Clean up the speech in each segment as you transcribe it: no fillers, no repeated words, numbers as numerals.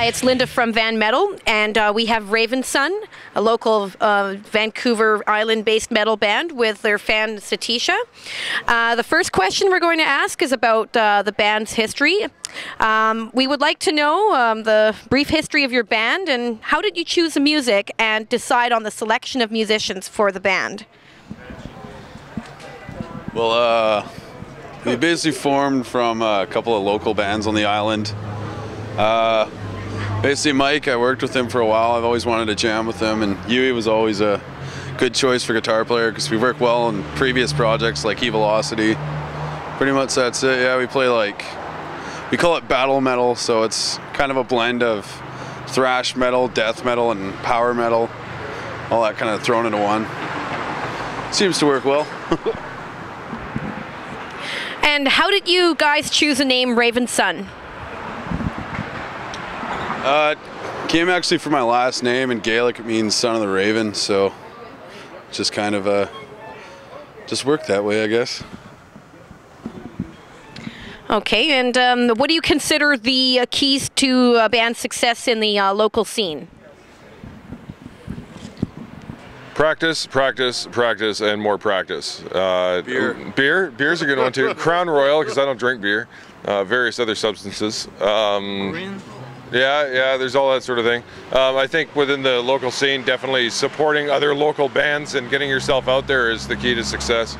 it's Linda from VanMetal, and we have Ravensun, a local Vancouver Island-based metal band with their fan Satisha. The first question we're going to ask is about the band's history. We would like to know the brief history of your band, and how did you choose the music and decide on the selection of musicians for the band? Well, we basically formed from a couple of local bands on the island. Basically Mike, I worked with him for a while. I've always wanted to jam with him, and Yui was always a good choice for guitar player because we worked well on previous projects like Evilocity. Pretty much that's it. Yeah, we play like, we call it battle metal, so it's kind of a blend of thrash metal, death metal, and power metal. All that kind of thrown into one. Seems to work well. And how did you guys choose the name Ravensun? Came actually from my last name. In Gaelic it means son of the raven, so just kind of just worked that way, I guess. Okay, and what do you consider the keys to a band's success in the local scene? Practice, practice, practice, and more practice. Beer. Beer's a good one too. Crown Royal, because I don't drink beer. Various other substances. Yeah, there's all that sort of thing. I think within the local scene, definitely supporting other local bands and getting yourself out there is the key to success.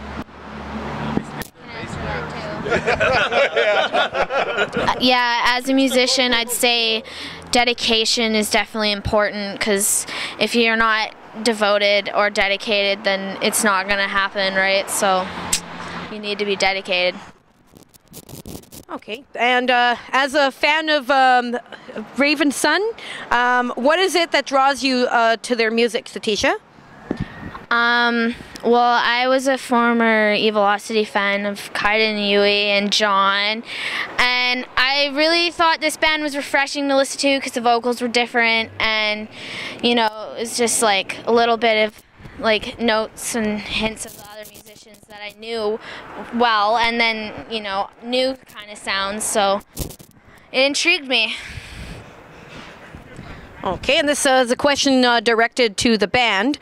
Yeah, as a musician, I'd say dedication is definitely important, because if you're not devoted or dedicated, then it's not going to happen, right? So you need to be dedicated. Okay, and as a fan of Ravensun, what is it that draws you to their music, Satisha? Well, I was a former Evilocity fan of Kaiden, Yui, and John, and I really thought this band was refreshing to listen to because the vocals were different, and you know, it's just like a little bit of like notes and hints of the other musicians that I knew well, and then, you know, new kind of sounds, so it intrigued me. Okay, and this is a question directed to the band.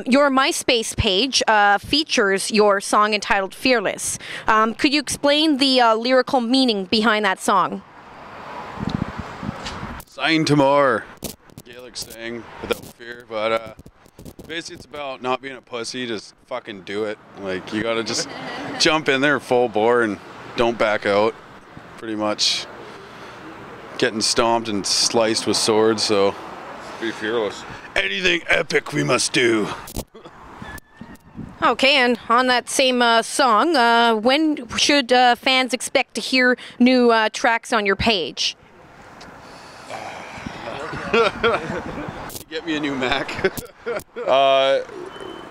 Your MySpace page features your song entitled Fearless. Could you explain the lyrical meaning behind that song? Sign to more. Gaelic saying without fear, but basically it's about not being a pussy, just fucking do it. Like, you gotta just jump in there full bore and don't back out. Pretty much getting stomped and sliced with swords, so be fearless. Anything epic we must do. Okay, and on that same song, when should fans expect to hear new tracks on your page? Get me a new Mac.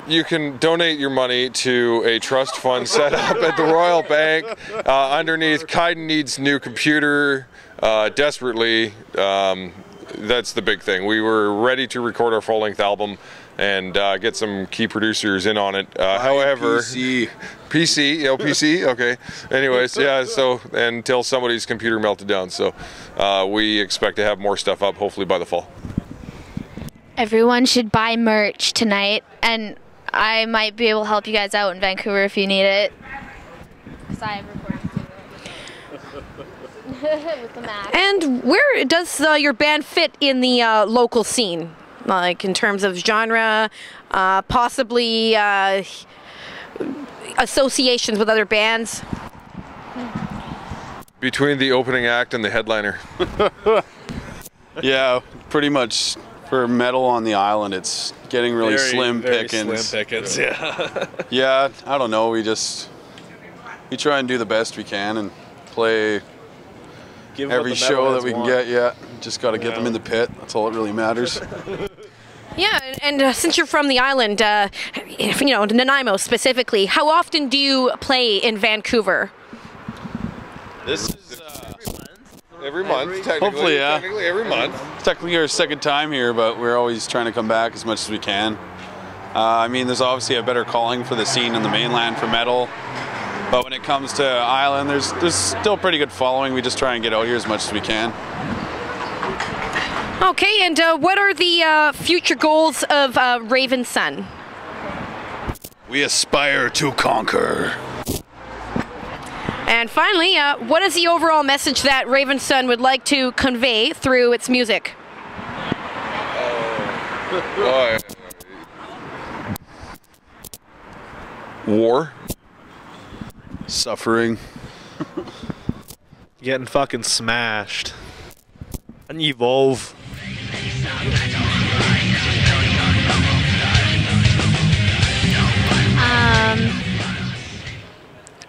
You can donate your money to a trust fund set up at the Royal Bank. Underneath, Kaiden needs new computer desperately. That's the big thing. We were ready to record our full-length album and get some key producers in on it. However, PC, okay. Anyways, yeah, so until somebody's computer melted down. So we expect to have more stuff up hopefully by the fall. Everyone should buy merch tonight, and I might be able to help you guys out in Vancouver if you need it. Because I have recording with the Mac. And where does your band fit in the local scene? Like in terms of genre, possibly associations with other bands? Between the opening act and the headliner. Yeah, pretty much. For metal on the island, it's getting really slim pickings. Slim pickings, yeah. Yeah, I don't know. We try and do the best we can and play every show that we can get. Yeah, just got to get them in the pit. That's all that really matters. Yeah, and since you're from the island, you know, Nanaimo specifically, how often do you play in Vancouver? This is every month, technically. Hopefully, yeah. Technically every month. It's technically our second time here, but we're always trying to come back as much as we can. I mean, there's obviously a better calling for the scene in the mainland for metal, but when it comes to island, there's still pretty good following. We just try and get out here as much as we can. Okay, and what are the future goals of Ravensun? We aspire to conquer. And finally, what is the overall message that Ravensun would like to convey through its music? War. Suffering. Getting fucking smashed. And evolve.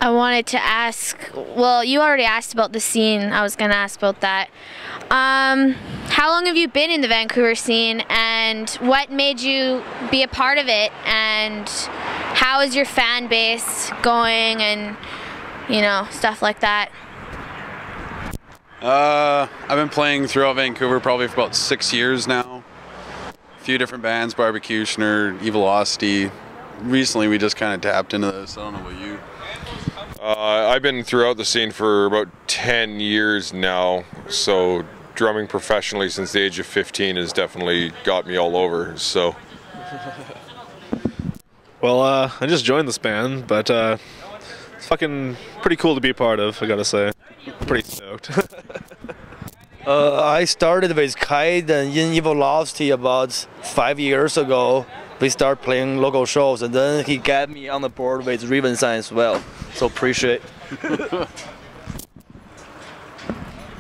I wanted to ask, well, you already asked about the scene. I was going to ask about that. How long have you been in the Vancouver scene, and what made you be a part of it, and how is your fan base going, and, you know, stuff like that? I've been playing throughout Vancouver probably for about 6 years now. A few different bands, Barbecutioner, Evilocity. Recently we just kind of tapped into this. I don't know about you. I've been throughout the scene for about 10 years now, so drumming professionally since the age of 15 has definitely got me all over, so. Well, I just joined this band, but it's fucking pretty cool to be a part of, I gotta say. Pretty stoked. I started with Kite and in Evilocity about 5 years ago. We started playing local shows, and then he got me on the board with Ravensun as well. So appreciate.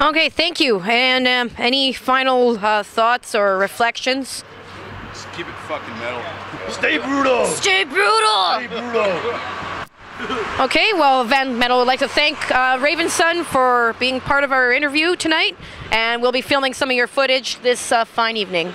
Okay, thank you. And any final thoughts or reflections? Just keep it fucking metal. Stay brutal! Stay brutal! Stay brutal! Okay, well, VanMetal would like to thank Ravensun for being part of our interview tonight, and we'll be filming some of your footage this fine evening.